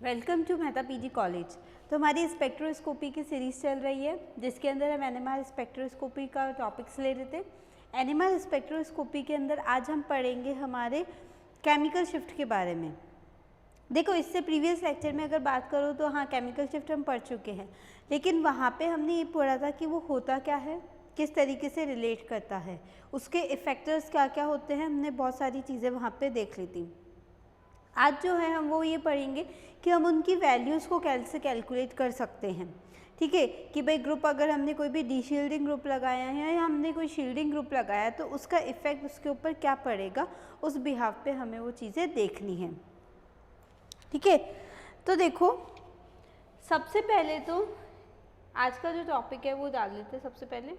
Welcome to Mehta PG college. तो हमारी spectroscopy की सीरीज़ चल रही है जिसके अंदर हम एनएमआर स्पेक्ट्रोस्कोपी का टॉपिक्स ले रहे थे। एनएमआर स्पेक्ट्रोस्कोपी के अंदर आज हम पढ़ेंगे हमारे केमिकल शिफ्ट के बारे में। देखो, इससे प्रीवियस लेक्चर में अगर बात करो तो हाँ, केमिकल शिफ्ट हम पढ़ चुके हैं, लेकिन वहाँ पे हमने ये पढ़ा था कि वो होता क्या है, किस तरीके से रिलेट करता है, उसके इफेक्टर्स क्या क्या होते हैं। हमने बहुत सारी चीज़ें वहाँ पे देख ली थी। आज जो है हम वो ये पढ़ेंगे कि हम उनकी वैल्यूज़ को कैसे कैलकुलेट कर सकते हैं। ठीक है कि भाई ग्रुप, अगर हमने कोई भी डी शील्डिंग ग्रुप लगाया है या हमने कोई शील्डिंग ग्रुप लगाया तो उसका इफ़ेक्ट उसके ऊपर क्या पड़ेगा, उस बिहाफ पे हमें वो चीज़ें देखनी है। ठीक है, तो देखो सबसे पहले तो आज का जो टॉपिक है वो डाल लेते हैं। सबसे पहले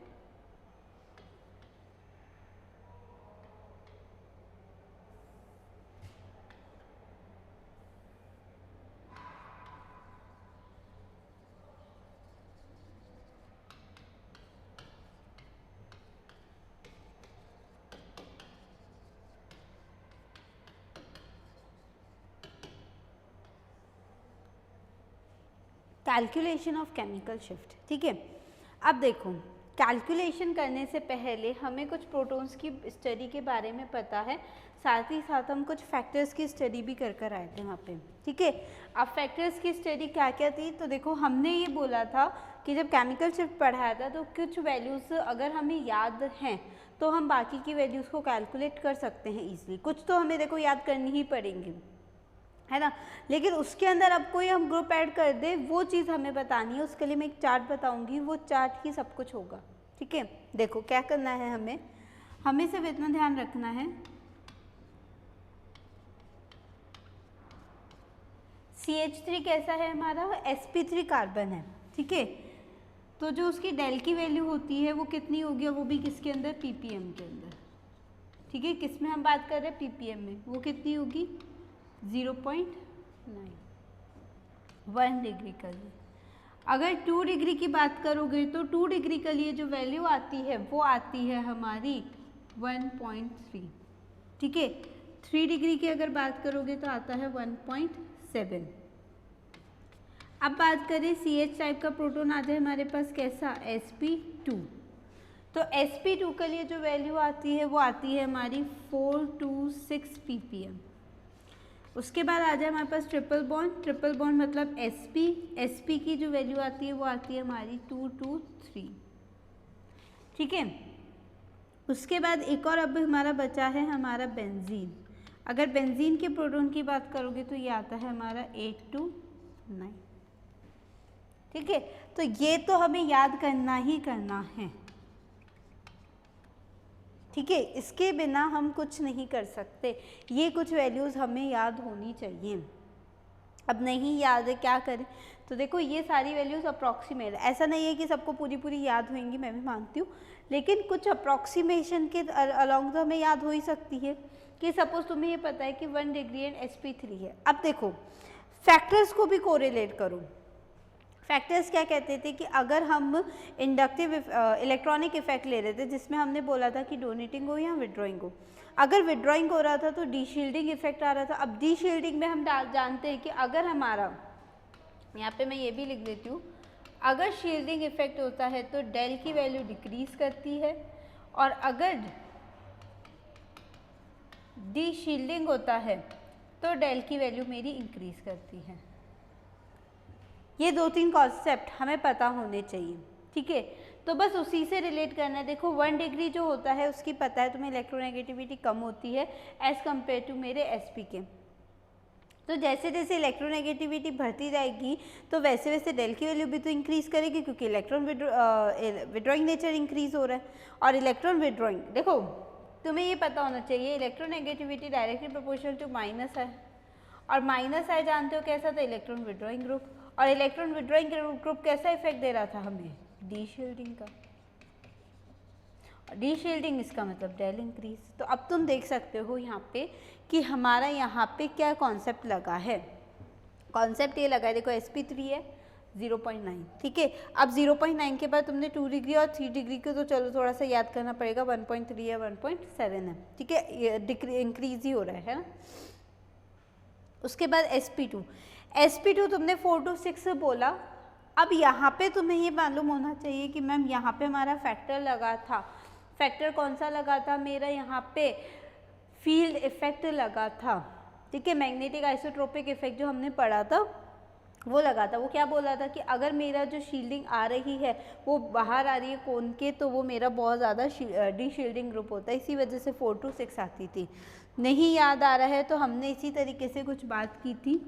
कैलकुलेशन ऑफ केमिकल शिफ्ट। ठीक है, अब देखो कैलकुलेशन करने से पहले हमें कुछ प्रोटॉन्स की स्टडी के बारे में पता है, साथ ही साथ हम कुछ फैक्टर्स की स्टडी भी कर आए थे वहाँ पे। ठीक है, अब फैक्टर्स की स्टडी क्या क्या थी, तो देखो हमने ये बोला था कि जब केमिकल शिफ्ट पढ़ाया था तो कुछ वैल्यूज़ अगर हमें याद हैं तो हम बाकी की वैल्यूज़ को कैलकुलेट कर सकते हैं ईजिली। कुछ तो हमें देखो याद करनी ही पड़ेंगी, है ना, लेकिन उसके अंदर अब कोई हम ग्रुप ऐड कर दे वो चीज़ हमें बतानी है। उसके लिए मैं एक चार्ट बताऊंगी, वो चार्ट ही सब कुछ होगा। ठीक है, देखो क्या करना है, हमें सिर्फ इतना ध्यान रखना है, CH3 कैसा है हमारा, sp3 कार्बन है। ठीक है, तो जो उसकी डेल की वैल्यू होती है वो कितनी होगी, वो भी किसके अंदर, ppm के अंदर। ठीक है, किस में हम बात कर रहे हैं, ppm में। वो कितनी होगी, 0.9, 1 डिग्री के लिए। अगर 2 डिग्री की बात करोगे तो 2 डिग्री के लिए जो वैल्यू आती है वो आती है हमारी 1.3। ठीक है, 3 डिग्री की अगर बात करोगे तो आता है 1.7। अब बात करें CH टाइप का प्रोटॉन आ जाए हमारे पास, कैसा, sp2। तो sp2 के लिए जो वैल्यू आती है वो आती है हमारी 426 ppm। उसके बाद आ जाए हमारे पास ट्रिपल बॉन्ड। ट्रिपल बॉन्ड मतलब sp की जो वैल्यू आती है वो आती है हमारी 223। ठीक है, उसके बाद एक और अब हमारा बचा है हमारा बेंजीन। अगर बेंजीन के प्रोटॉन की बात करोगे तो ये आता है हमारा 829। ठीक है, तो ये तो हमें याद करना ही करना है। ठीक है, इसके बिना हम कुछ नहीं कर सकते, ये कुछ वैल्यूज़ हमें याद होनी चाहिए। अब नहीं याद है, क्या करें, तो देखो ये सारी वैल्यूज़ अप्रॉक्सीमेट, ऐसा नहीं है कि सबको पूरी पूरी याद होंगी, मैं भी मानती हूँ, लेकिन कुछ अप्रॉक्सीमेशन के अलॉन्ग तो हमें याद हो ही सकती है। कि सपोज तुम्हें ये पता है कि 1 डिग्री एंड sp3 है। अब देखो फैक्टर्स को भी कोरिलेट करो। फैक्टर्स क्या कहते थे कि अगर हम इंडक्टिव इलेक्ट्रॉनिक इफेक्ट ले रहे थे जिसमें हमने बोला था कि डोनेटिंग हो या विड्रॉइंग हो, अगर विड्रॉइंग हो रहा था तो डी शील्डिंग इफेक्ट आ रहा था। अब डी शील्डिंग में हम जानते हैं कि अगर हमारा, यहाँ पे मैं ये भी लिख देती हूँ, अगर शील्डिंग इफेक्ट होता है तो डेल की वैल्यू डिक्रीज करती है, और अगर डी शील्डिंग होता है तो डेल की वैल्यू मेरी इंक्रीज करती है। ये 2-3 कॉन्सेप्ट हमें पता होने चाहिए। ठीक है, तो बस उसी से रिलेट करना है। देखो 1 डिग्री जो होता है उसकी पता है तुम्हें इलेक्ट्रोनेगेटिविटी कम होती है एज़ कम्पेयर टू मेरे sp के। तो जैसे जैसे इलेक्ट्रोनेगेटिविटी बढ़ती जाएगी तो वैसे वैसे डेल की वैल्यू भी तो इंक्रीज करेगी, क्योंकि इलेक्ट्रॉन विड्रॉइंग नेचर इंक्रीज हो रहा है। और इलेक्ट्रॉन विड्रॉइंग, देखो तुम्हें ये पता होना चाहिए electronegativity directly proportional to minus है, और माइनस है जानते हो कैसा था, इलेक्ट्रॉन विड्रॉइंग ग्रुप। और इलेक्ट्रॉन विड्रॉइंग ग्रुप कैसा इफेक्ट दे रहा था हमें, डी शील्डिंग का। डी शील्डिंग इसका मतलब डेल इंक्रीज। तो अब तुम देख सकते हो यहाँ पे कि हमारा यहाँ पे क्या कॉन्सेप्ट लगा है। कॉन्सेप्ट ये लगा है, देखो sp3 है 0.9। ठीक है, अब 0.9 के बाद तुमने 2 डिग्री और 3 डिग्री को तो चलो थोड़ा सा याद करना पड़ेगा, 1.3 या 1.7 है। ठीक है, इंक्रीज ही हो रहा है ना। उसके बाद sp2 sp2 तुमने 4 to 6 बोला। अब यहाँ पे तुम्हें ये मालूम होना चाहिए कि मैम यहाँ पे हमारा फैक्टर लगा था, फैक्टर कौन सा लगा था मेरा, यहाँ पे फील्ड इफेक्ट लगा था, ठीक है, मैग्नेटिक आइसोट्रोपिक इफेक्ट जो हमने पढ़ा था वो लगा था। वो क्या बोला था कि अगर मेरा जो शील्डिंग आ रही है वो बाहर आ रही है कोन के, तो वो मेरा बहुत ज़्यादा डी शील्डिंग ग्रुप होता है, इसी वजह से 4 to 6 आती थी। नहीं याद आ रहा है तो हमने इसी तरीके से कुछ बात की थी।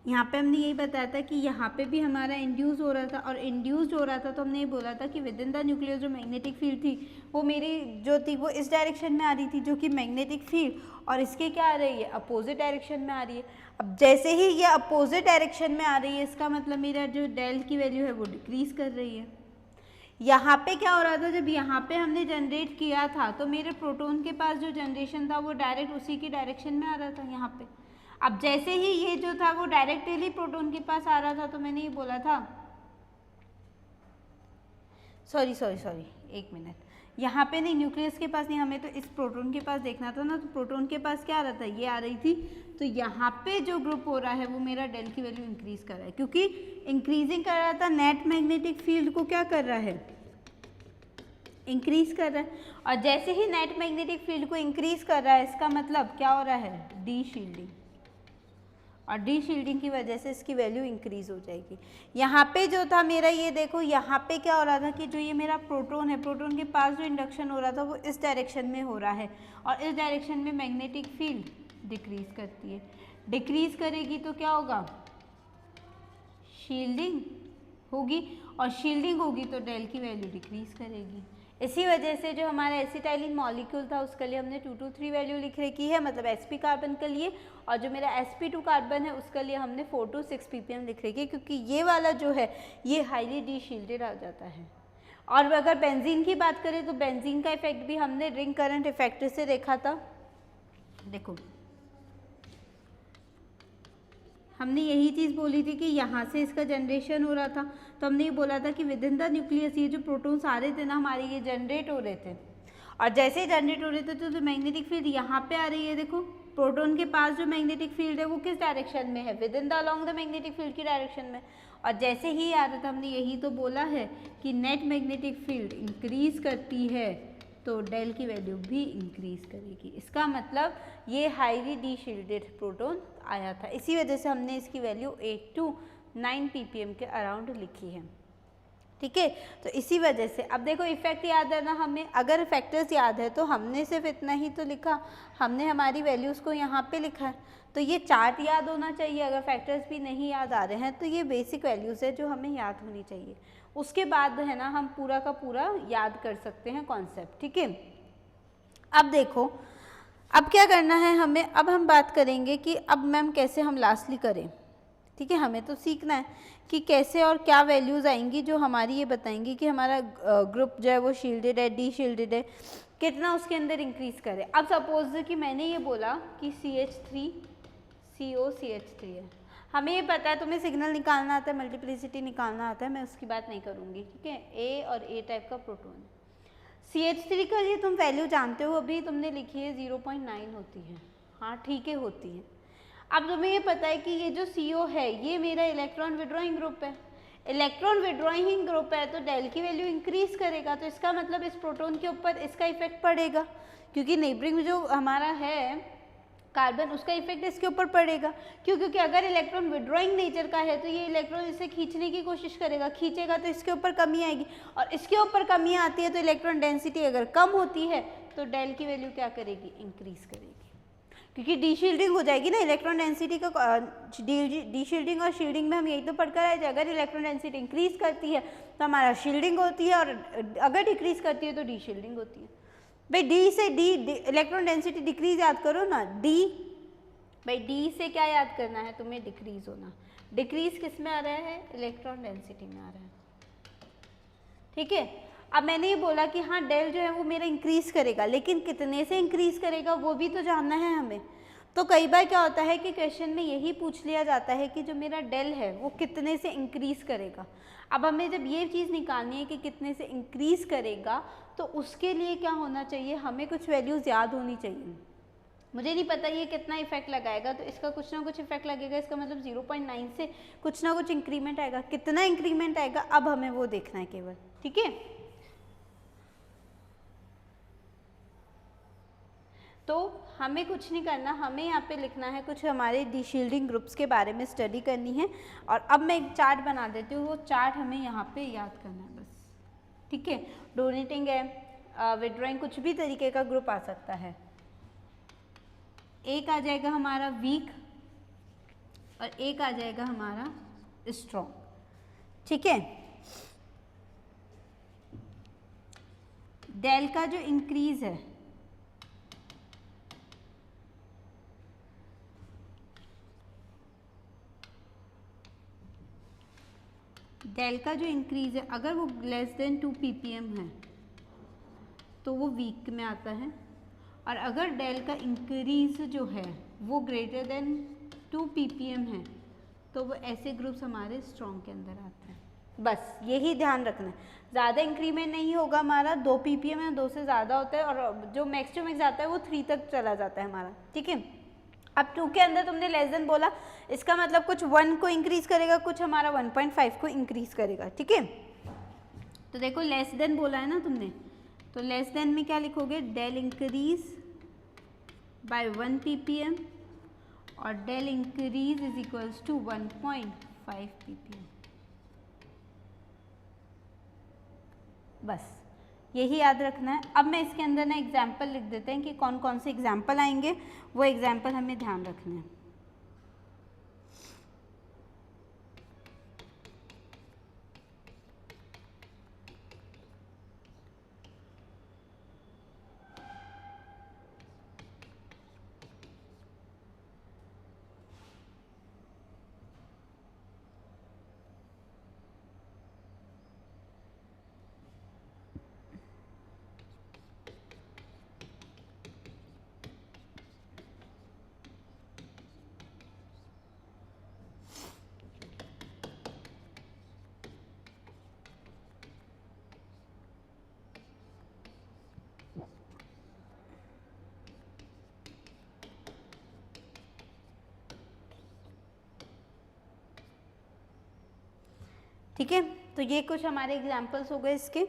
यहाँ पे हमने यही बताया था कि यहाँ पे भी हमारा इंड्यूस हो रहा था, और इंड्यूस हो रहा था तो हमने ये बोला था कि विद इन द न्यूक्लियस जो मैग्नेटिक फील्ड थी वो मेरी जो थी वो इस डायरेक्शन में आ रही थी, जो कि मैग्नेटिक फील्ड, और इसके क्या आ रही है, अपोजिट डायरेक्शन में आ रही है। अब जैसे ही ये अपोजिट डायरेक्शन में आ रही है, इसका मतलब मेरा जो डेल की वैल्यू है वो डिक्रीज कर रही है। यहाँ पे क्या हो रहा था, जब यहाँ पे हमने जनरेट किया था तो मेरे प्रोटॉन के पास जो जनरेशन था वो डायरेक्ट उसी की डायरेक्शन में आ रहा था यहाँ पे। अब जैसे ही ये जो था वो डायरेक्टली प्रोटॉन के पास आ रहा था, तो मैंने ये बोला था, सॉरी एक मिनट, यहाँ पे नहीं, न्यूक्लियस के पास नहीं, हमें तो इस प्रोटॉन के पास देखना था ना, तो प्रोटॉन के पास क्या आ रहा था, ये आ रही थी, तो यहाँ पे जो ग्रुप हो रहा है वो मेरा डेल की वैल्यू इंक्रीज कर रहा है, क्योंकि इंक्रीजिंग कर रहा था, नेट मैग्नेटिक फील्ड को क्या कर रहा है, इंक्रीज कर रहा है। और जैसे ही नेट मैग्नेटिक फील्ड को इंक्रीज कर रहा है, इसका मतलब क्या हो रहा है, डी शील्डिंग, और डी शील्डिंग की वजह से इसकी वैल्यू इंक्रीज हो जाएगी। यहाँ पे जो था मेरा, ये देखो यहाँ पे क्या हो रहा था कि जो ये मेरा प्रोटॉन है, प्रोटॉन के पास जो इंडक्शन हो रहा था वो इस डायरेक्शन में हो रहा है, और इस डायरेक्शन में मैग्नेटिक फील्ड डिक्रीज करती है, डिक्रीज करेगी तो क्या होगा, शील्डिंग होगी, और शील्डिंग होगी तो डेल की वैल्यू डिक्रीज करेगी। इसी वजह से जो हमारा एसिटाइलिन मॉलिक्यूल था उसके लिए हमने 2 to 3 वैल्यू लिख रखी है, मतलब sp कार्बन के लिए, और जो मेरा sp2 कार्बन है उसके लिए हमने 4 to 6 ppm लिख रखी है, क्योंकि ये वाला जो है ये हाईली डी शील्डेड आ जाता है। और अगर बेंजीन की बात करें तो बेंजीन का इफेक्ट भी हमने रिंग करंट इफेक्ट से देखा था। देखो हमने यही चीज़ बोली थी कि यहाँ से इसका जनरेशन हो रहा था, तो हमने ये बोला था कि विद इन द न्यूक्लियस ये जो प्रोटॉन्स आ रहे थे ना हमारे, ये जनरेट हो रहे थे, और जैसे ही जनरेट हो रहे थे तो जो मैग्नेटिक फील्ड यहाँ पे आ रही है, देखो प्रोटॉन के पास जो मैग्नेटिक फील्ड है वो किस डायरेक्शन में है, with in the along the magnetic field की डायरेक्शन में, और जैसे ही आ रहा था हमने यही तो बोला है कि नेट मैग्नेटिक फील्ड इंक्रीज करती है तो डेल की वैल्यू भी इंक्रीज करेगी। इसका मतलब ये हाईली डी शील्डेड प्रोटॉन आया था, इसी वजह से हमने इसकी वैल्यू 8 to 9 ppm के अराउंड लिखी है, ठीक है। तो इसी वजह से अब देखो इफेक्ट याद है ना हमें, अगर फैक्टर्स याद है तो हमने सिर्फ इतना ही तो लिखा, हमने हमारी वैल्यूज़ को यहाँ पे लिखा है, तो ये चार्ट याद होना चाहिए। अगर फैक्टर्स भी नहीं याद आ रहे हैं तो ये बेसिक वैल्यूज़ है जो हमें याद होनी चाहिए, उसके बाद है ना हम पूरा का पूरा याद कर सकते हैं कॉन्सेप्ट, ठीक है। अब देखो अब क्या करना है हमें, अब हम बात करेंगे कि अब मैम कैसे हम लास्टली करें, ठीक है। हमें तो सीखना है कि कैसे और क्या वैल्यूज़ आएंगी जो हमारी ये बताएंगी कि हमारा ग्रुप जो है वो शील्डेड है, डी शील्डेड है, कितना उसके अंदर इंक्रीज़ करे। अब सपोज कि मैंने ये बोला कि CH3COCH3 है, हमें ये पता है, तुम्हें सिग्नल निकालना आता है, मल्टीप्लिसिटी निकालना आता है, मैं उसकी बात नहीं करूँगी, ठीक है। ए और ए टाइप का प्रोटॉन है। CH3 का लिए तुम वैल्यू जानते हो, अभी तुमने लिखी है 0.9 होती है, हाँ ठीक है होती है। अब तुम्हें ये पता है कि ये जो CO है ये मेरा इलेक्ट्रॉन विड्रॉइंग ग्रुप है, इलेक्ट्रॉन विड्रॉइंग ग्रुप है तो डेल की वैल्यू इंक्रीज करेगा, तो इसका मतलब इस प्रोटॉन के ऊपर इसका इफेक्ट पड़ेगा, क्योंकि नेबरिंग जो हमारा है कार्बन उसका इफेक्ट इसके ऊपर पड़ेगा। क्यों? क्योंकि अगर इलेक्ट्रॉन विड्रॉइंग नेचर का है तो ये इलेक्ट्रॉन इसे खींचने की कोशिश करेगा, खींचेगा तो इसके ऊपर कमी आएगी, और इसके ऊपर कमी आती है तो इलेक्ट्रॉन डेंसिटी अगर कम होती है तो डेल की वैल्यू क्या करेगी, इंक्रीज करेगी, क्योंकि डी शील्डिंग हो जाएगी ना। इलेक्ट्रॉन डेंसिटी का डी शील्डिंग और शील्डिंग में हम यही तो पढ़कर आए थे, अगर इलेक्ट्रॉन डेंसिटी इंक्रीज करती है तो हमारा शील्डिंग होती है, और अगर डिक्रीज करती है तो डी शील्डिंग होती है। भाई डी से डी इलेक्ट्रॉन डेंसिटी डिक्रीज याद करो ना, डी भाई डी से क्या याद करना है तुम्हें, डिक्रीज होना। डिक्रीज किस में आ रहा है, इलेक्ट्रॉन डेंसिटी में आ रहा है, ठीक है। अब मैंने ये बोला कि हाँ डेल जो है वो मेरा इंक्रीज करेगा, लेकिन कितने से इंक्रीज करेगा वो भी तो जानना है हमें। तो कई बार क्या होता है कि क्वेश्चन में यही पूछ लिया जाता है कि जो मेरा डेल है वो कितने से इंक्रीज़ करेगा। अब हमें जब ये चीज़ निकालनी है कि कितने से इंक्रीज़ करेगा, तो उसके लिए क्या होना चाहिए, हमें कुछ वैल्यूज़ याद होनी चाहिए। मुझे नहीं पता ये कितना इफेक्ट लगाएगा, तो इसका कुछ ना कुछ इफेक्ट लगेगा, इसका मतलब 0.9 से कुछ ना कुछ इंक्रीमेंट आएगा। कितना इंक्रीमेंट आएगा अब हमें वो देखना है केवल, ठीक है। तो हमें कुछ नहीं करना, हमें यहाँ पे लिखना है कुछ हमारे डीशील्डिंग ग्रुप्स के बारे में स्टडी करनी है। और अब मैं एक चार्ट बना देती हूँ, वो चार्ट हमें यहाँ पे याद करना है बस, ठीक है। डोनेटिंग है, विड्रॉइंग, कुछ भी तरीके का ग्रुप आ सकता है। एक आ जाएगा हमारा वीक और एक आ जाएगा हमारा स्ट्रॉन्ग, ठीक है। डेल का जो इंक्रीज है, डेल का जो इंक्रीज है अगर वो लेस देन 2 ppm है तो वो वीक में आता है, और अगर डेल का इंक्रीज जो है वो ग्रेटर देन 2 ppm है तो वो ऐसे ग्रुप्स हमारे स्ट्रॉन्ग के अंदर आते हैं। बस यही ध्यान रखना है, ज़्यादा इंक्रीमेंट नहीं होगा हमारा, 2 ppm या 2 से ज़्यादा होता है, और जो मैक्स टू मैक्स आता है वो 3 तक चला जाता है हमारा, ठीक है। अब 2 के अंदर तुमने लेस देन बोला, इसका मतलब कुछ 1 को इंक्रीज करेगा, कुछ हमारा 1.5 को इंक्रीज करेगा, ठीक है। तो देखो लेस देन बोला है ना तुमने, तो लेस देन में क्या लिखोगे, डेल इंक्रीज बाय 1 ppm और del increase is equals to 1.5 ppm। बस यही याद रखना है। अब मैं इसके अंदर ना एग्जाम्पल लिख देते हैं कि कौन कौन से एग्जाम्पल आएंगे, वो एग्जाम्पल हमें ध्यान रखना है। ठीक है, तो ये कुछ हमारे एग्जाम्पल्स हो गए इसके।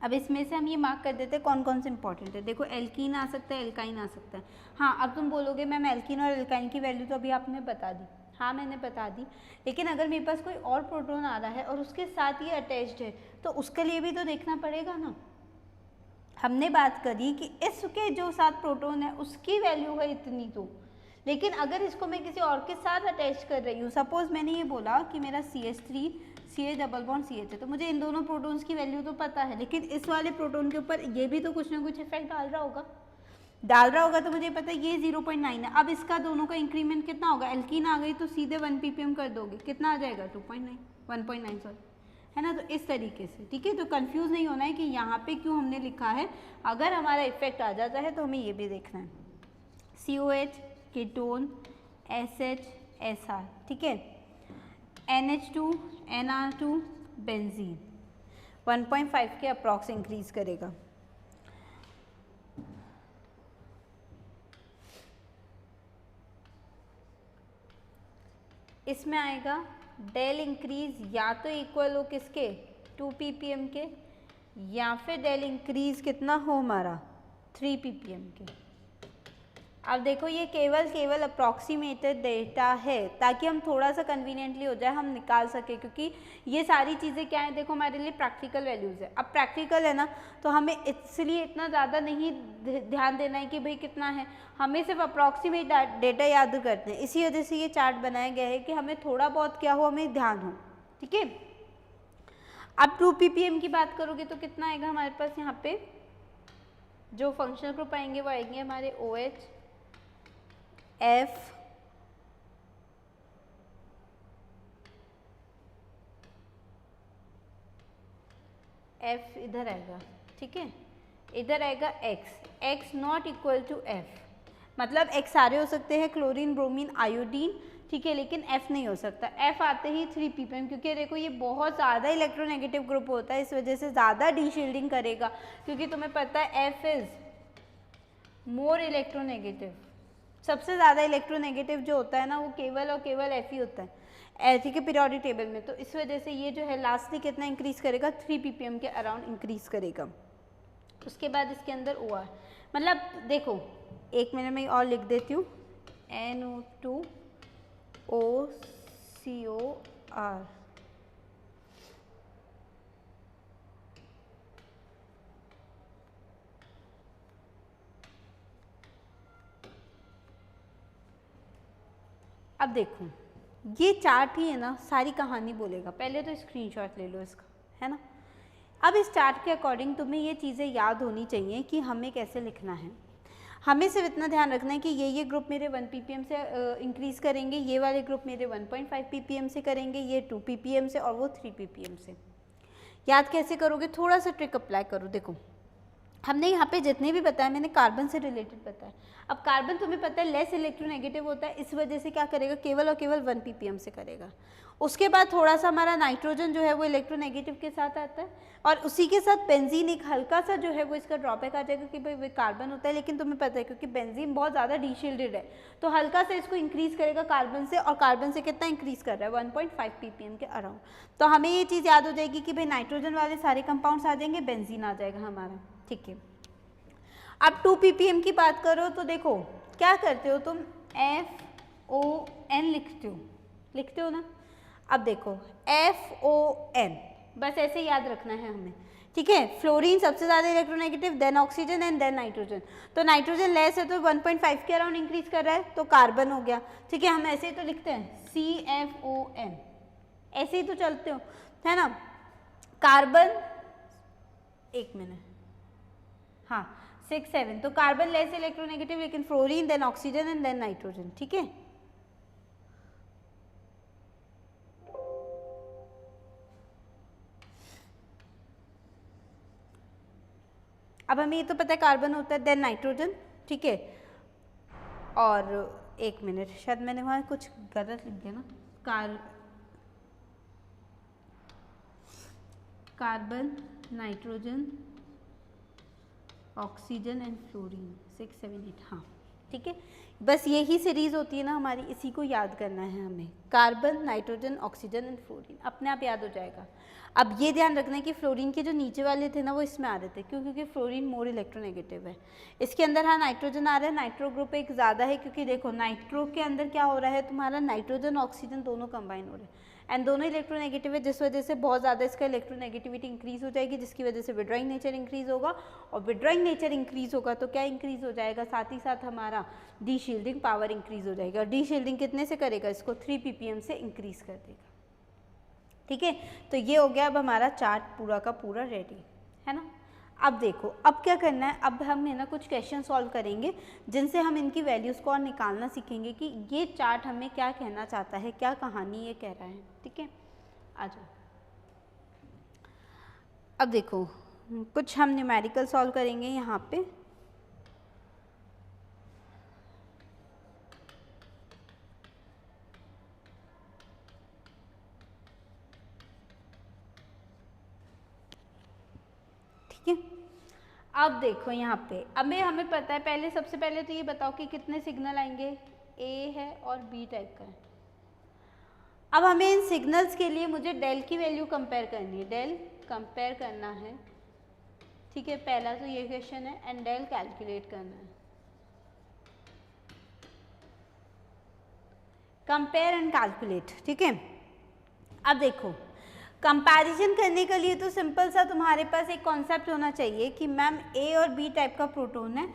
अब इसमें से हम ये मार्क कर देते हैं कौन कौन से इंपॉर्टेंट है। देखो एल्कीन आ सकता है, एल्काइन आ सकता है। हाँ, अब तुम बोलोगे मैम एल्कीन और एल्काइन की वैल्यू तो अभी आपने बता दी। हाँ मैंने बता दी, लेकिन अगर मेरे पास कोई और प्रोटोन आ रहा है और उसके साथ ये अटैच्ड है तो उसके लिए भी तो देखना पड़ेगा ना। हमने बात करी कि इसके जो साथ प्रोटोन है उसकी वैल्यू है इतनी, तो लेकिन अगर इसको मैं किसी और के साथ अटैच कर रही हूँ, सपोज मैंने ये बोला कि मेरा CH3 CH double bond CH है, तो मुझे इन दोनों प्रोटोन्स की वैल्यू तो पता है, लेकिन इस वाले प्रोटोन के ऊपर ये भी तो कुछ ना कुछ इफेक्ट डाल रहा होगा, तो मुझे पता है ये 0.9 है। अब इसका दोनों का इंक्रीमेंट कितना होगा, एल्कीन आ गई तो सीधे 1 ppm कर दोगे, कितना आ जाएगा 2.9 1.9 सॉरी, है ना। तो इस तरीके से, ठीक है। तो कंफ्यूज नहीं होना है कि यहाँ पे क्यों हमने लिखा है, अगर हमारा इफेक्ट आ जाता है तो हमें ये भी देखना है। COH कीटोन, SH SR, ठीक है, NH2 NR2 बेंजीन 1.5 के अप्रॉक्स इंक्रीज करेगा। इसमें आएगा डेल इंक्रीज या तो इक्वल हो किसके 2 ppm के, या फिर डेल इंक्रीज कितना हो हमारा 3 ppm के। अब देखो ये केवल अप्रॉक्सीमेटेड डेटा है ताकि हम थोड़ा सा कन्वीनियंटली हो जाए, हम निकाल सके, क्योंकि ये सारी चीज़ें क्या है, देखो हमारे लिए प्रैक्टिकल वैल्यूज़ है। अब प्रैक्टिकल है ना, तो हमें इसलिए इतना ज़्यादा नहीं ध्यान देना है कि भाई कितना है, हमें सिर्फ अप्रॉक्सीमेट डेटा याद करते हैं। इसी वजह से ये चार्ट बनाया गया है कि हमें थोड़ा बहुत क्या हो, हमें ध्यान हो, ठीक है। अब 2 ppm की बात करोगे तो कितना आएगा हमारे पास, यहाँ पे जो फंक्शनल ग्रुप आएंगे वो आएंगे हमारे OH F इधर आएगा, ठीक है, इधर आएगा X not equal to F। मतलब X सारे हो सकते हैं, क्लोरीन, ब्रोमीन, आयोडीन, ठीक है, लेकिन F नहीं हो सकता। F आते ही 3 ppm, क्योंकि देखो ये बहुत ज़्यादा इलेक्ट्रोनेगेटिव ग्रुप होता है, इस वजह से ज़्यादा डीशील्डिंग करेगा, क्योंकि तुम्हें पता है F इज़ मोर इलेक्ट्रोनेगेटिव। सबसे ज़्यादा इलेक्ट्रोनेगेटिव जो होता है ना वो केवल और केवल F ही होता है, ठीक है, पीरियोडिक टेबल में। तो इस वजह से ये जो है लास्टली कितना इंक्रीज़ करेगा, 3 ppm के अराउंड इंक्रीज़ करेगा। उसके बाद इसके अंदर OR, मतलब देखो 1 मिनट में और लिख देती हूँ, NO2OCOR। अब देखो ये चार्ट ही है ना, सारी कहानी बोलेगा। पहले तो स्क्रीनशॉट ले लो इसका, है ना। अब इस चार्ट के अकॉर्डिंग तुम्हें ये चीज़ें याद होनी चाहिए कि हमें कैसे लिखना है। हमें सिर्फ इतना ध्यान रखना है कि ये ग्रुप मेरे 1 ppm से इंक्रीज़ करेंगे, ये वाले ग्रुप मेरे 1.5 ppm से करेंगे, ये 2 ppm से और वो 3 ppm से। याद कैसे करोगे, थोड़ा सा ट्रिक अप्लाई करो। देखो हमने यहाँ पे जितने भी बताया मैंने कार्बन से रिलेटेड बताया। अब कार्बन तुम्हें पता है लेस इलेक्ट्रोनेगेटिव होता है, इस वजह से क्या करेगा, केवल और केवल 1 ppm से करेगा। उसके बाद थोड़ा सा हमारा नाइट्रोजन जो है वो इलेक्ट्रोनेगेटिव के साथ आता है, और उसी के साथ बेंजीन एक हल्का सा जो है वो इसका ड्रॉबैक आ जाएगा कि भाई वो कार्बन होता है, लेकिन तुम्हें पता है क्योंकि बेंजीन बहुत ज़्यादा डीशील्डेड है तो हल्का सा इसको इंक्रीज़ करेगा कार्बन से, और कार्बन से कितना इंक्रीज़ कर रहा है, 1.5 ppm के अराउंड। तो हमें ये चीज़ याद हो जाएगी कि भाई नाइट्रोजन वाले सारे कंपाउंड्स आ जाएंगे, बेंजीन आ जाएगा हमारा, ठीक है। अब 2 ppm की बात करो तो देखो क्या करते हो तुम, FON लिखते हो ना। अब देखो FON बस ऐसे याद रखना है हमें, ठीक है। फ्लोरीन सबसे ज़्यादा electronegative, then oxygen and then nitrogen. तो नाइट्रोजन लेस है तो 1.5 के अराउंड इंक्रीज कर रहा है, तो कार्बन हो गया, ठीक है। हम ऐसे ही तो लिखते हैं CFON, ऐसे ही तो चलते हो, है ना। कार्बन 1 मिनट, हाँ 6 7, तो कार्बन लेस इलेक्ट्रोनेगेटिव, लेकिन fluorine then oxygen and then nitrogen, ठीक है। अब हमें ये तो पता है कार्बन होता है देन नाइट्रोजन, ठीक है। और 1 मिनट, शायद मैंने वहाँ कुछ गलत लिख दिया ना, carbon, nitrogen, oxygen and fluorine, 6 7 8, हाँ ठीक है। बस यही सीरीज होती है ना हमारी, इसी को याद करना है हमें, carbon, nitrogen, oxygen and fluorine, अपने आप याद हो जाएगा। अब ये ध्यान रखना है कि फ्लोरीन के जो नीचे वाले थे ना वो इसमें आ रहे थे, क्यों, क्योंकि फ्लोरीन मोर इलेक्ट्रोनेगेटिव है। इसके अंदर हाँ नाइट्रोजन आ रहा है, नाइट्रो ग्रुप एक ज़्यादा है, क्योंकि देखो नाइट्रो के अंदर क्या हो रहा है तुम्हारा, नाइट्रोजन ऑक्सीजन दोनों कंबाइन हो रहे हैं एंड दोनों इलेक्ट्रोनेगेटिव है, जिस वजह से बहुत ज़्यादा इसका इलेक्ट्रोनेगेटिविटी इंक्रीज हो जाएगी, जिसकी वजह से विड्रॉइंग नेचर इंक्रीज होगा, और विड्रॉइंग नेचर इंक्रीज होगा तो क्या इंक्रीज हो जाएगा, साथ ही साथ हमारा डीशील्डिंग पावर इंक्रीज हो जाएगा। डीशील्डिंग कितने से करेगा, इसको 3 ppm से इंक्रीज कर देगा, ठीक है। तो ये हो गया अब हमारा चार्ट पूरा का पूरा रेडी है ना। अब देखो अब क्या करना है, अब हम है ना कुछ क्वेश्चन सॉल्व करेंगे जिनसे हम इनकी वैल्यूज़ को और निकालना सीखेंगे कि ये चार्ट हमें क्या कहना चाहता है, क्या कहानी ये कह रहा है, ठीक है। आ जाओ। अब देखो कुछ हम न्यूमेरिकल सॉल्व करेंगे यहाँ पे, ठीक है। अब देखो यहाँ पे हमें पता है, पहले सबसे पहले तो ये बताओ कि कितने सिग्नल आएंगे, ए है और बी टाइप का है। अब हमें इन सिग्नल्स के लिए मुझे डेल की वैल्यू कंपेयर करनी है, डेल कंपेयर करना है, ठीक है। पहला तो ये क्वेश्चन है एंड डेल कैलकुलेट करना है, कंपेयर एंड कैलकुलेट, ठीक है। अब देखो कंपैरिजन करने के लिए तो सिंपल सा तुम्हारे पास एक कॉन्सेप्ट होना चाहिए कि मैम ए और बी टाइप का प्रोटॉन है,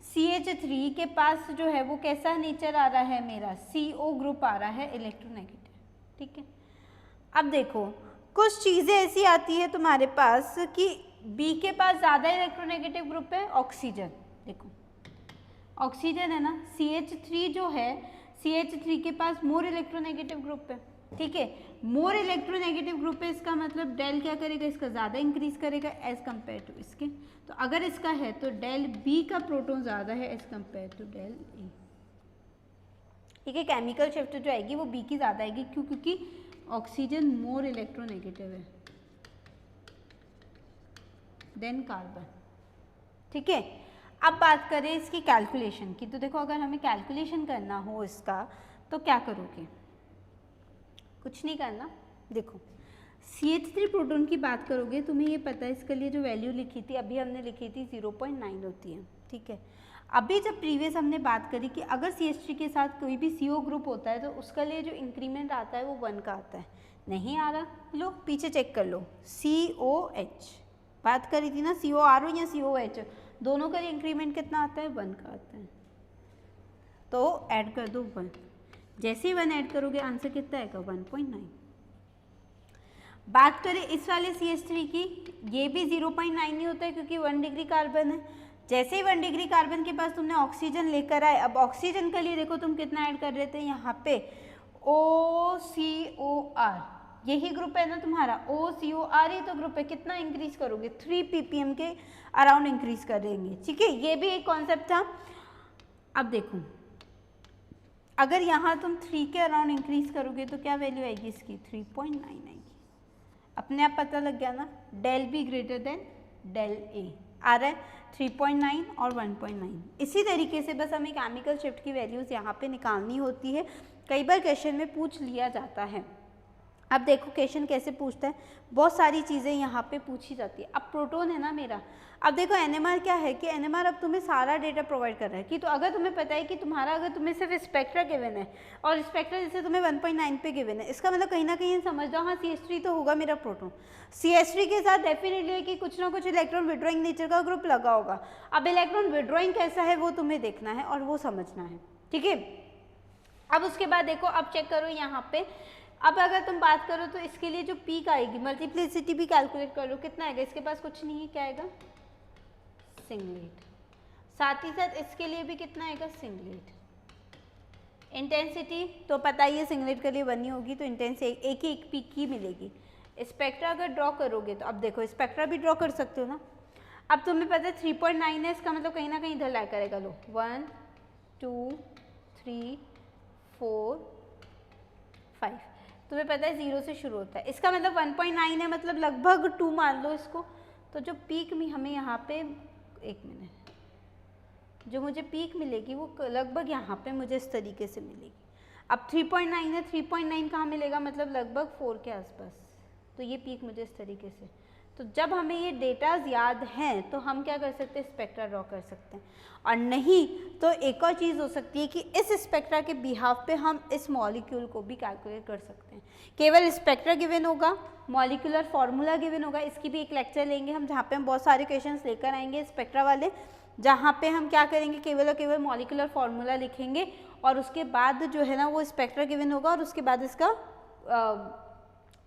CH3 के पास जो है वो कैसा नेचर आ रहा है, मेरा CO ग्रुप आ रहा है इलेक्ट्रोनेगेटिव, ठीक है। अब देखो कुछ चीज़ें ऐसी आती है तुम्हारे पास कि बी के पास ज़्यादा इलेक्ट्रोनेगेटिव ग्रुप है, ऑक्सीजन, देखो ऑक्सीजन है ना, CH3 जो है CH3 के पास मोर इलेक्ट्रोनेगेटिव ग्रुप है, ठीक है। मोर इलेक्ट्रोनेगेटिव ग्रुप है, इसका मतलब डेल क्या करेगा, इसका ज़्यादा इंक्रीज करेगा एज कम्पेयर टू इसके। तो अगर इसका है तो डेल बी का प्रोटॉन ज़्यादा है as compare to del A. ठीक है, केमिकल शिफ्ट जो आएगी वो बी की ज़्यादा आएगी, क्यों? क्योंकि ऑक्सीजन मोर इलेक्ट्रोनेगेटिव है देन कार्बन। ठीक है, अब बात करें इसकी कैलकुलेशन की। तो देखो, अगर हमें कैलकुलेशन करना हो इसका तो क्या करोगे? कुछ नहीं करना। देखो, CH3 प्रोटॉन की बात करोगे, तुम्हें ये पता है इसके लिए जो वैल्यू लिखी थी अभी हमने लिखी थी 0.9 होती है। ठीक है, अभी जब प्रीवियस हमने बात करी कि अगर CH3 के साथ कोई भी CO ग्रुप होता है तो उसका लिए जो इंक्रीमेंट आता है वो 1 का आता है। नहीं आ रहा, लो पीछे चेक कर लो, COH बात करी थी ना, CORO या COH, दोनों का इंक्रीमेंट कितना आता है? 1 का आता है। तो ऐड कर दो 1, जैसे ही 1 ऐड करोगे आंसर कितना आएगा? 1.9। बात करें इस वाले CH3 की, ये भी 0.9 ही होता है क्योंकि 1 डिग्री कार्बन है। जैसे ही 1 डिग्री कार्बन के पास तुमने ऑक्सीजन लेकर आए, अब ऑक्सीजन के लिए देखो तुम कितना ऐड कर रहे थे यहाँ पे, OCOR, यही ग्रुप है ना तुम्हारा, OCOR ही तो ग्रुप है। कितना इंक्रीज करोगे? 3 ppm के अराउंड इंक्रीज करेंगे। ठीक है, ये भी एक कॉन्सेप्ट था। अब देखो, अगर यहाँ तुम 3 के अराउंड इंक्रीज करोगे तो क्या वैल्यू आएगी इसकी? 3.9 आएगी। अपने आप पता लग गया ना, del B greater than del A आ रहा है 3.9 और 1.9। इसी तरीके से बस हमें केमिकल शिफ्ट की वैल्यूज़ यहाँ पे निकालनी होती है। कई बार क्वेश्चन में पूछ लिया जाता है। अब देखो क्वेश्चन कैसे पूछता है, बहुत सारी चीज़ें यहाँ पे पूछी जाती है। अब प्रोटॉन है ना मेरा, अब देखो NMR क्या है कि NMR अब तुम्हें सारा डेटा प्रोवाइड कर रहा है कि तो अगर तुम्हें पता है कि तुम्हारा, अगर तुम्हें सिर्फ स्पेक्ट्रा गिवन है और स्पेक्ट्रा जैसे तुम्हें 1.9 पे गिवन है, इसका मतलब कहीं ना कहीं समझ जाओ हाँ CH3 तो होगा मेरा प्रोटॉन। CH3 के साथ डेफिनेटली है कि कुछ ना कुछ इलेक्ट्रॉन विड्रॉइंग नेचर का ग्रुप लगा होगा। अब इलेक्ट्रॉन विड्रॉइंग कैसा है वो तुम्हें देखना है और वो समझना है। ठीक है, अब उसके बाद देखो, अब चेक करो यहाँ पे, अब अगर तुम बात करो तो इसके लिए जो पीक आएगी, मल्टीप्लिसिटी भी कैलकुलेट कर लो, कितना आएगा? इसके पास कुछ नहीं है, क्या आएगा? सिंगलेट। साथ ही साथ इसके लिए भी कितना आएगा? सिंगलेट। इंटेंसिटी तो पता ही है, सिंगलेट के लिए 1 ही होगी, तो इंटेंसिटी एक पीक ही मिलेगी। स्पेक्ट्रा अगर ड्रॉ करोगे तो अब देखो, स्पेक्ट्रा भी ड्रॉ कर सकते हो ना। अब तुम्हें पता है 3.9 है, इसका मतलब कहीं ना कहीं इधर ला करेगा। लो 1 2 3 4 5, तुम्हें पता है 0 से शुरू होता है, इसका मतलब 1.9 है, मतलब लगभग 2 मान लो इसको। तो जो पीक में हमें यहाँ पे, एक मिनट, जो मुझे पीक मिलेगी वो लगभग यहाँ पे मुझे इस तरीके से मिलेगी। अब 3.9 है, 3.9 कहाँ मिलेगा? मतलब लगभग 4 के आसपास। तो ये पीक मुझे इस तरीके से। तो जब हमें ये डेटाज याद हैं तो हम क्या कर सकते हैं? स्पेक्ट्रा ड्रॉ कर सकते हैं। और नहीं तो एक और चीज़ हो सकती है कि इस स्पेक्ट्रा के बिहाफ पे हम इस मॉलिक्यूल को भी कैलकुलेट कर सकते हैं। केवल स्पेक्ट्रा गिवन होगा, मॉलिक्यूलर फार्मूला गिवन होगा, इसकी भी एक लेक्चर लेंगे हम जहाँ पे हम बहुत सारे क्वेश्चंस लेकर आएंगे स्पेक्ट्रा वाले, जहाँ पे हम क्या करेंगे, केवल और केवल मॉलिक्यूलर फार्मूला लिखेंगे और उसके बाद जो है ना वो स्पेक्ट्रा गिवन होगा और उसके बाद इसका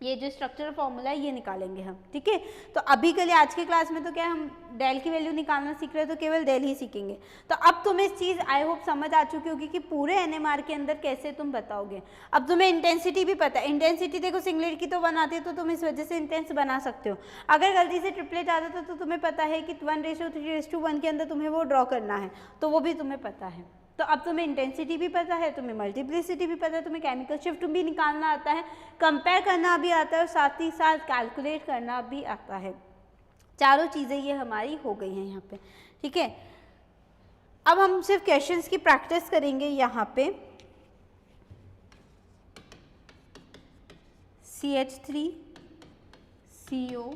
ये जो स्ट्रक्चरल फॉर्मूला है ये निकालेंगे हम। ठीक है, तो अभी के लिए आज की क्लास में तो क्या हम डेल की वैल्यू निकालना सीख रहे हैं, तो केवल डेल ही सीखेंगे। तो अब तुम्हें इस चीज़ आई होप समझ आ चुकी होगी कि पूरे NMR के अंदर कैसे तुम बताओगे। अब तुम्हें इंटेंसिटी भी पता है, इंटेंसिटी देखो सिंगलेट की तो 1 आती है तो तुम इस वजह से इंटेंस बना सकते हो। अगर गलती से ट्रिपलेट आ जाता तो तुम्हें पता है कि 1:3:1 के अंदर तुम्हें वो ड्रॉ करना है, तो वो भी तुम्हें पता है। तो अब तुम्हें इंटेंसिटी भी पता है, तुम्हें मल्टीप्लिसिटी भी पता है, तुम्हें केमिकल शिफ्ट भी निकालना आता है, कंपेयर करना भी आता है और साथ ही साथ कैलकुलेट करना भी आता है। चारों चीज़ें ये हमारी हो गई हैं यहाँ पे। ठीक है, अब हम सिर्फ क्वेश्चंस की प्रैक्टिस करेंगे यहाँ पे। CH3 CO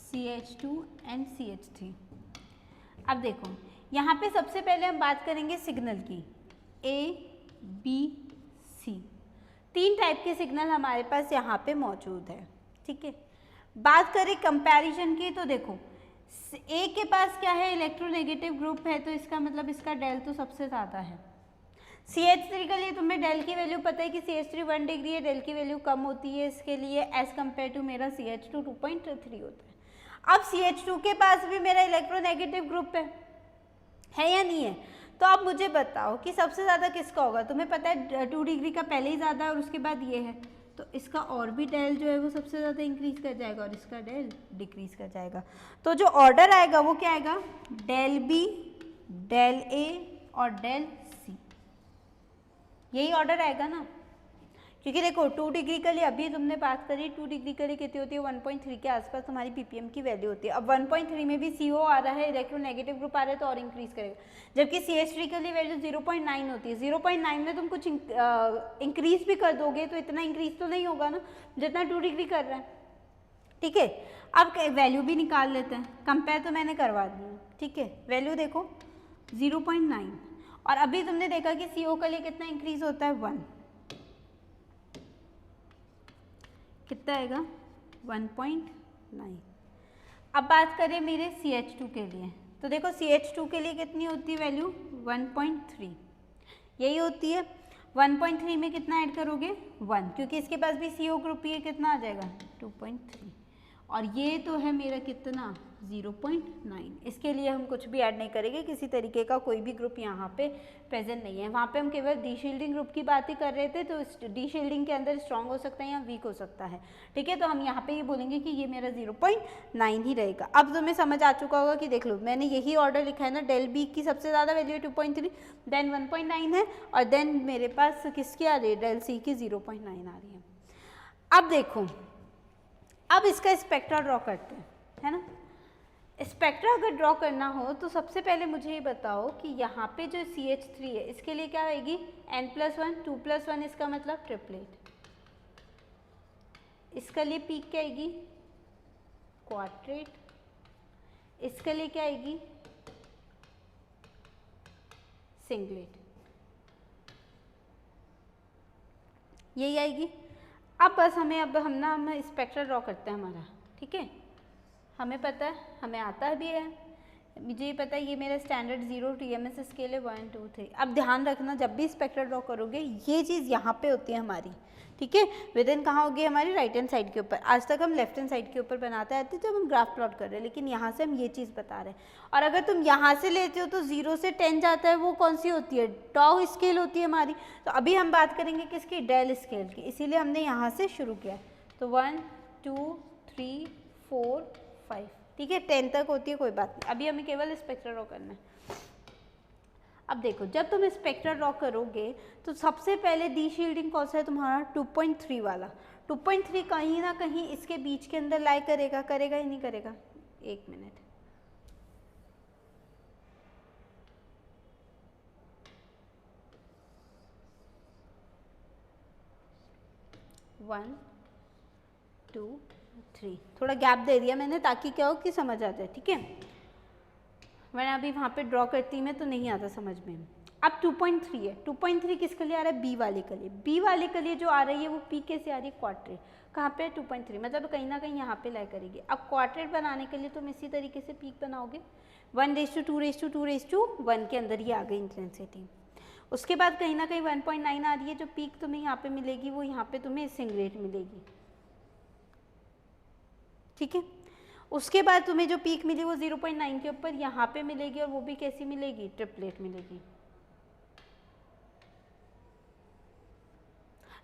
CH2 and CH3। अब देखो यहाँ पे सबसे पहले हम बात करेंगे सिग्नल की, ABC। 3 टाइप के सिग्नल हमारे पास यहाँ पे मौजूद है। ठीक है, बात करें कंपैरिजन की तो देखो A के पास क्या है, इलेक्ट्रोनेगेटिव ग्रुप है, तो इसका मतलब इसका डेल तो सबसे ज़्यादा है। CH3 के लिए तुम्हें डेल की वैल्यू पता है कि CH3 1 डिग्री है, डेल की वैल्यू कम होती है इसके लिए एज कम्पेयर टू मेरा CH2 2.3 होता है। अब CH2 के पास भी मेरा इलेक्ट्रोनेगेटिव ग्रुप है या नहीं है? तो अब मुझे बताओ कि सबसे ज़्यादा किसका होगा। तुम्हें पता है 2 डिग्री का पहले ही ज़्यादा है और उसके बाद ये है, तो इसका ऑर्बिटल जो है वो सबसे ज़्यादा इंक्रीज कर जाएगा और इसका डेल डिक्रीज कर जाएगा। तो जो ऑर्डर आएगा वो क्या आएगा, डेल बी, डेल ए और डेल सी, यही ऑर्डर आएगा ना। क्योंकि देखो 2 डिग्री के लिए अभी तुमने बात करी, 2 डिग्री के लिए कितनी होती है, 1.3 के आसपास तुम्हारी पीपीएम की वैल्यू होती है। अब 1.3 में भी CO आ रहा है, इलेक्ट्रोनेगेटिव ग्रुप आ रहा है तो और इंक्रीज करेगा। जबकि CH3 के लिए वैल्यू 0.9 होती है। 0.9 में तुम कुछ इंक्रीज भी कर दोगे तो इतना इंक्रीज तो नहीं होगा ना जितना 2 डिग्री कर रहा है। ठीक है, अब वैल्यू भी निकाल लेते हैं, कंपेयर तो मैंने करवा दी। ठीक है, वैल्यू देखो 0.9 और अभी तुमने देखा कि CO के लिए कितना इंक्रीज होता है, 1, कितना आएगा 1.9। अब बात करें मेरे CH2 के लिए, तो देखो CH2 के लिए कितनी होती है वैल्यू, 1.3 यही होती है। 1.3 में कितना ऐड करोगे, 1, क्योंकि इसके पास भी CO ग्रुप ही है, कितना आ जाएगा 2.3 और ये तो है मेरा कितना 0.9। इसके लिए हम कुछ भी ऐड नहीं करेंगे, किसी तरीके का कोई भी ग्रुप यहाँ पे प्रेजेंट नहीं है। वहाँ पे हम केवल डीशील्डिंग ग्रुप की बात ही कर रहे थे, तो डीशील्डिंग के अंदर स्ट्रॉन्ग हो सकता है या वीक हो सकता है। ठीक है, तो हम यहाँ पे ये बोलेंगे कि ये मेरा 0.9 ही रहेगा। अब तुम्हें समझ आ चुका होगा कि देख लो मैंने यही ऑर्डर लिखा है ना, डेल बी की सबसे ज़्यादा वैल्यू 2.3, देन 1.9 है और देन मेरे पास किसकी आ रही है, डेल सी की 0.9 आ रही है। अब देखो, अब इसका स्पेक्ट्रा ड्रॉ करते हैं, है ना। स्पेक्ट्रा अगर ड्रॉ करना हो तो सबसे पहले मुझे ये बताओ कि यहाँ पे जो CH3 है इसके लिए क्या आएगी, n+1, 2+1, इसका मतलब ट्रिपलेट। इसके लिए पीक क्या आएगी, क्वाड्रेट। इसके लिए क्या आएगी, सिंगलेट, यही आएगी। अब बस हमें हम स्पेक्ट्रा ड्रॉ करते हैं हमारा। ठीक है, हमें पता है, हमें आता भी है, मुझे ये पता है ये मेरा स्टैंडर्ड 0 TMS स्केल है 1 2 3। अब ध्यान रखना जब भी स्पेक्ट्रा ड्रॉ करोगे ये चीज़ यहाँ पे होती है हमारी। ठीक है, विदिन कहाँ होगी हमारी, राइट हैंड साइड के ऊपर। आज तक हम लेफ्ट हैंड साइड के ऊपर बनाते आते जब हम ग्राफ प्लॉट कर रहे हैं, लेकिन यहाँ से हम ये चीज़ बता रहे हैं। और अगर तुम यहाँ से लेते हो तो 0 से 10 जाता है, वो कौन सी होती है, टाउ स्केल होती है हमारी। तो अभी हम बात करेंगे किसकी, डेल स्केल की, इसीलिए हमने यहाँ से शुरू किया। तो 1 2 3 4 5, ठीक है, 10 तक होती है, कोई बात नहीं। अभी हमें केवल स्पेक्ट्रा ड्रॉ करना है। अब देखो जब तुम स्पेक्ट्रा ड्रॉ करोगे तो सबसे पहले डी शील्डिंग कौन सा है तुम्हारा, 2.3 वाला। 2.3 कहीं ना कहीं इसके बीच के अंदर लाई करेगा, करेगा ही नहीं करेगा, एक मिनट। वन 2 3, थोड़ा गैप दे दिया मैंने ताकि क्या हो कि समझ आ जाए। ठीक है, वरना अभी वहाँ पे ड्रॉ करती मैं तो नहीं आता समझ में। अब 2.3 है, 2.3 किसके लिए आ रहा है, बी वाले के लिए। बी वाले के लिए जो आ रही है वो पी कैसे आ रही है, क्वाड्रेट। कहाँ पे 2.3, मतलब कहीं ना कहीं यहाँ पे लाई करेगी। अब क्वाड्रेट बनाने के लिए तुम इसी तरीके से पीक बनाओगे, 1:2:2:1 के अंदर ही आ गई इंटेंसिटी। उसके बाद कहीं ना कहीं 1.9 आ रही है, जो पीक तुम्हें यहाँ पे मिलेगी वो यहाँ पे तुम्हें सिंगलेट मिलेगी। ठीक है, उसके बाद तुम्हें जो पीक मिली वो 0.9 के ऊपर यहाँ पे मिलेगी, और वो भी कैसी मिलेगी, ट्रिपलेट मिलेगी।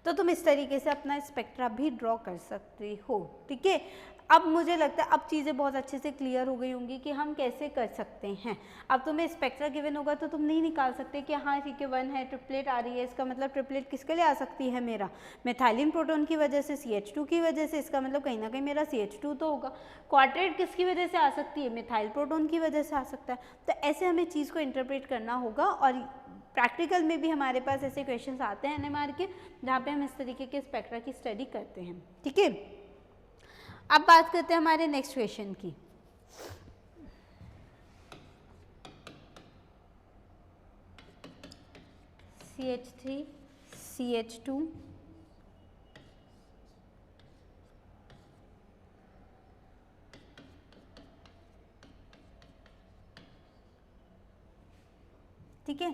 तो तुम इस तरीके से अपना स्पेक्ट्रा भी ड्रॉ कर सकते हो। ठीक है, अब मुझे लगता है अब चीज़ें बहुत अच्छे से क्लियर हो गई होंगी कि हम कैसे कर सकते हैं। अब तुम्हें स्पेक्ट्रा गिवन होगा तो तुम नहीं निकाल सकते कि हाँ ठीक है 1 है, ट्रिपलेट आ रही है, इसका मतलब ट्रिपलेट किसके लिए आ सकती है, मेरा मेथाइलिन प्रोटोन की वजह से, CH2 की वजह से, इसका मतलब कहीं ना कहीं मेरा CH2 तो होगा। क्वाड्रेट किसकी वजह से आ सकती है, मिथाइल प्रोटोन की वजह से आ सकता है। तो ऐसे हमें चीज़ को इंटरप्रेट करना होगा, और प्रैक्टिकल में भी हमारे पास ऐसे क्वेश्चंस आते हैं NMR के, जहाँ पे हम इस तरीके के स्पेक्ट्रा की स्टडी करते हैं। ठीक है, अब बात करते हैं हमारे नेक्स्ट क्वेश्चन की। CH3 CH2 ठीक है,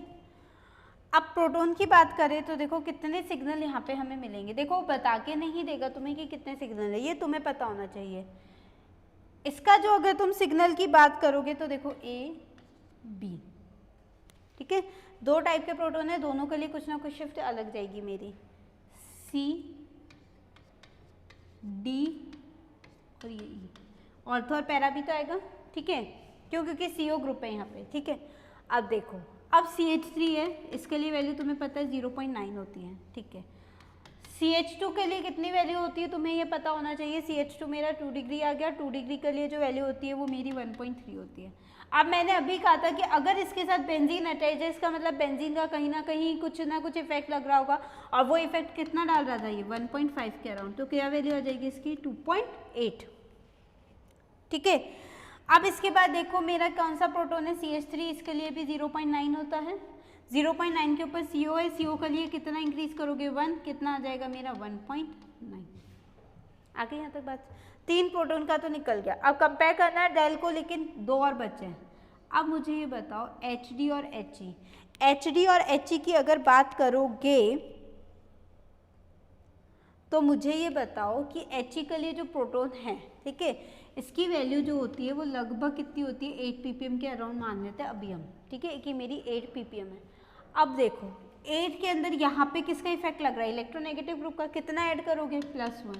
अब प्रोटॉन की बात करें तो देखो कितने सिग्नल यहाँ पे हमें मिलेंगे। देखो बता के नहीं देगा तुम्हें कि कितने सिग्नल है, ये तुम्हें पता होना चाहिए। इसका जो अगर तुम सिग्नल की बात करोगे तो देखो A B, ठीक है, 2 टाइप के प्रोटॉन है, दोनों के लिए कुछ ना कुछ शिफ्ट अलग जाएगी मेरी। C डी और ये ई, ऑर्थो और पैरा भी तो आएगा, ठीक है, क्यों, क्योंकि CO ग्रुप है यहाँ पे, ठीक है। अब देखो, अब CH3 है, इसके लिए वैल्यू तुम्हें पता है 0.9 होती है, ठीक है। CH2 के लिए कितनी वैल्यू होती है तुम्हें ये पता होना चाहिए। CH2 मेरा 2 डिग्री आ गया, 2 डिग्री के लिए जो वैल्यू होती है वो मेरी 1.3 होती है। अब मैंने अभी कहा था कि अगर इसके साथ बेंजीन अटैच है, इसका मतलब बेंजीन का कहीं ना कहीं कुछ ना कुछ इफेक्ट लग रहा होगा, और वो इफेक्ट कितना डाल रहा था, ये 1.5 के अराउंड, तो क्या वैल्यू आ जाएगी इसकी 2.8, ठीक है। अब इसके बाद देखो मेरा कौन सा प्रोटोन है, CH3, इसके लिए भी 0.9 होता है, 0.9 के ऊपर CO है, CO के लिए कितना इंक्रीज करोगे 1, कितना आ जाएगा मेरा 1.9। आगे यहाँ तक बात, 3 प्रोटोन का तो निकल गया। अब कंपेयर करना है डेल को, लेकिन 2 और बचे हैं। अब मुझे ये बताओ HD और HE, HD और HE की अगर बात करोगे तो मुझे ये बताओ कि HE के लिए जो प्रोटोन है, ठीक है, इसकी वैल्यू जो होती है वो लगभग कितनी होती है, 8 ppm के अराउंड मान लेते हैं अभी हम, ठीक है, कि मेरी 8 ppm है। अब देखो 8 के अंदर यहाँ पे किसका इफेक्ट लग रहा है, इलेक्ट्रोनेगेटिव ग्रुप का, कितना ऐड करोगे +1,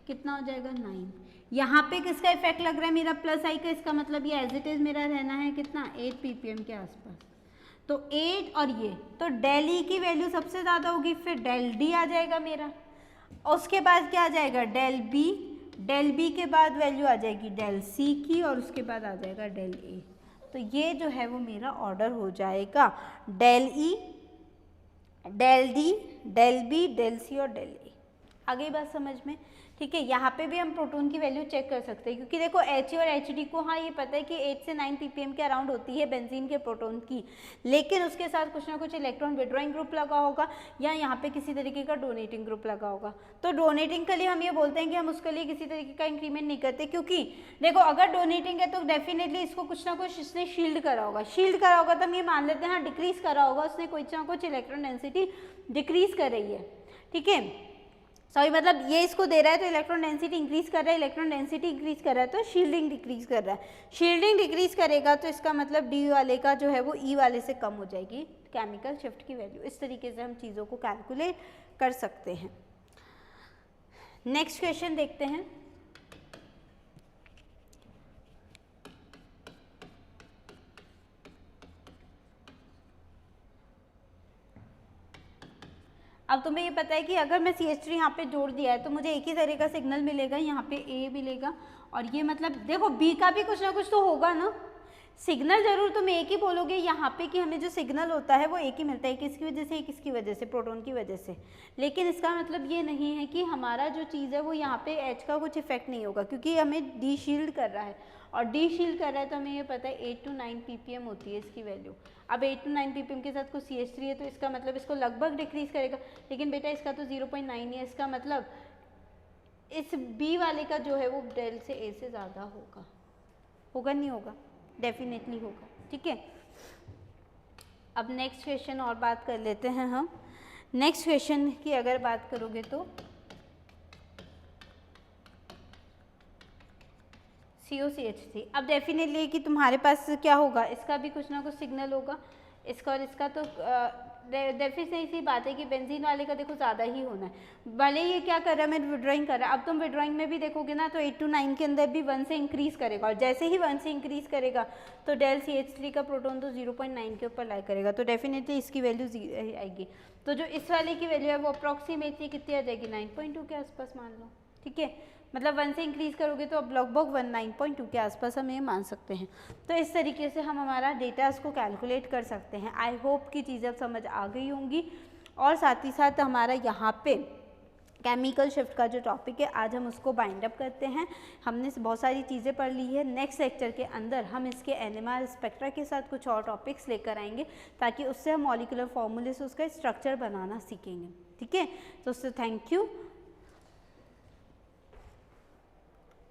कितना हो जाएगा 9। यहाँ पे किसका इफेक्ट लग रहा है, मेरा +I का, इसका मतलब ये एज इट इज मेरा रहना है कितना 8 ppm के आसपास, तो 8 और ये, तो डेल E की वैल्यू सबसे ज़्यादा होगी, फिर डेल D आ जाएगा मेरा, उसके बाद क्या आ जाएगा डेल B, डेल B के बाद वैल्यू आ जाएगी डेल C की, और उसके बाद आ जाएगा डेल A। तो ये जो है वो मेरा ऑर्डर हो जाएगा del E, del D, del B, del C और डेल A। आ गई बात समझ में, ठीक है। यहाँ पे भी हम प्रोटोन की वैल्यू चेक कर सकते हैं, क्योंकि देखो HE और HD को, हाँ ये पता है कि 8 से 9 ppm के अराउंड होती है बेंजीन के प्रोटोन की, लेकिन उसके साथ कुछ ना कुछ इलेक्ट्रॉन विड्रॉइंग ग्रुप लगा होगा, या यहाँ पे किसी तरीके का डोनेटिंग ग्रुप लगा होगा। तो डोनेटिंग के लिए हम ये बोलते हैं कि हम उसके लिए किसी तरीके का इंक्रीमेंट नहीं करते, क्योंकि देखो अगर डोनेटिंग है तो डेफिनेटली इसको कुछ ना कुछ इसने शील्ड करा होगा, शील्ड करा होगा तो हम ये मान लेते हैं हाँ डिक्रीज करा होगा, उसने कुछ ना कुछ इलेक्ट्रॉन डेंसिटी डिक्रीज कर रही है, ठीक है, सॉरी मतलब ये इसको दे रहा है तो इलेक्ट्रॉन डेंसिटी इंक्रीज कर रहा है, इलेक्ट्रॉन डेंसिटी इंक्रीज कर रहा है तो शील्डिंग डिक्रीज कर रहा है, शील्डिंग डिक्रीज करेगा तो इसका मतलब डी वाले का जो है वो ई वाले से कम हो जाएगी केमिकल शिफ्ट की वैल्यू। इस तरीके से हम चीज़ों को कैलकुलेट कर सकते हैं। नेक्स्ट क्वेश्चन देखते हैं। अब तुम्हें ये पता है कि अगर मैं CH3 यहाँ पे जोड़ दिया है तो मुझे एक ही तरह का सिग्नल मिलेगा, यहाँ पे A मिलेगा, और ये मतलब देखो B का भी कुछ ना कुछ तो होगा ना, सिग्नल जरूर तुम एक ही बोलोगे यहाँ पे कि हमें जो सिग्नल होता है वो एक ही मिलता है, किसकी वजह से, किसकी वजह से, प्रोटॉन की वजह से, लेकिन इसका मतलब ये नहीं है कि हमारा जो चीज़ है वो यहाँ पे H का कुछ इफेक्ट नहीं होगा, क्योंकि हमें डी शील्ड कर रहा है, और डी शील्ड कर रहा है तो हमें ये पता है 8 to 9 ppm होती है इसकी वैल्यू। अब 8 to 9 ppm के साथ कुछ CH3 है तो इसका मतलब इसको लगभग डिक्रीज करेगा, लेकिन बेटा इसका तो 0.9 है, इसका मतलब इस B वाले का जो है वो डेल से A से ज़्यादा होगा, होगा नहीं होगा, डेफिनेटली होगा, ठीक है। अब नेक्स्ट क्वेश्चन और बात कर लेते हैं हम। नेक्स्ट क्वेश्चन की अगर बात करोगे तो COCH3, अब डेफिनेटली कि तुम्हारे पास क्या होगा, इसका भी कुछ ना कुछ सिग्नल होगा, इसका और इसका तो डेफिनेटली सी बात है कि बेंजीन वाले का देखो ज़्यादा ही होना है, भले ये क्या कर रहा है, मैं विड्रॉइंग कर रहा है। अब तुम विड्रॉइंग में भी देखोगे ना तो 8 to 9 के अंदर भी 1 से इंक्रीज करेगा, और जैसे ही 1 से इंक्रीज करेगा तो डेल CH3 का प्रोटॉन तो 0.9 के ऊपर लाई करेगा, तो डेफिनेटली इसकी वैल्यू आएगी। तो जो इस वाले की वैल्यू है वो अप्रॉक्सीमेटली कितनी आ जाएगी, 9.2 के आसपास मान लो, ठीक है, मतलब 1 से इंक्रीज करोगे तो अब लगभग 9.2 के आसपास हम ये मान सकते हैं। तो इस तरीके से हम हमारा डेटा को कैलकुलेट कर सकते हैं। आई होप कि चीज़ें अब समझ आ गई होंगी, और साथ ही साथ हमारा यहाँ पे केमिकल शिफ्ट का जो टॉपिक है आज हम उसको बाइंड अप करते हैं। हमने बहुत सारी चीज़ें पढ़ ली है, नेक्स्ट लेक्चर के अंदर हम इसके NMR स्पेक्ट्रा के साथ कुछ और टॉपिक्स लेकर आएंगे, ताकि उससे हम मॉलिक्यूलर फॉर्मूले से उसका स्ट्रक्चर बनाना सीखेंगे, ठीक है। तो उससे थैंक यू।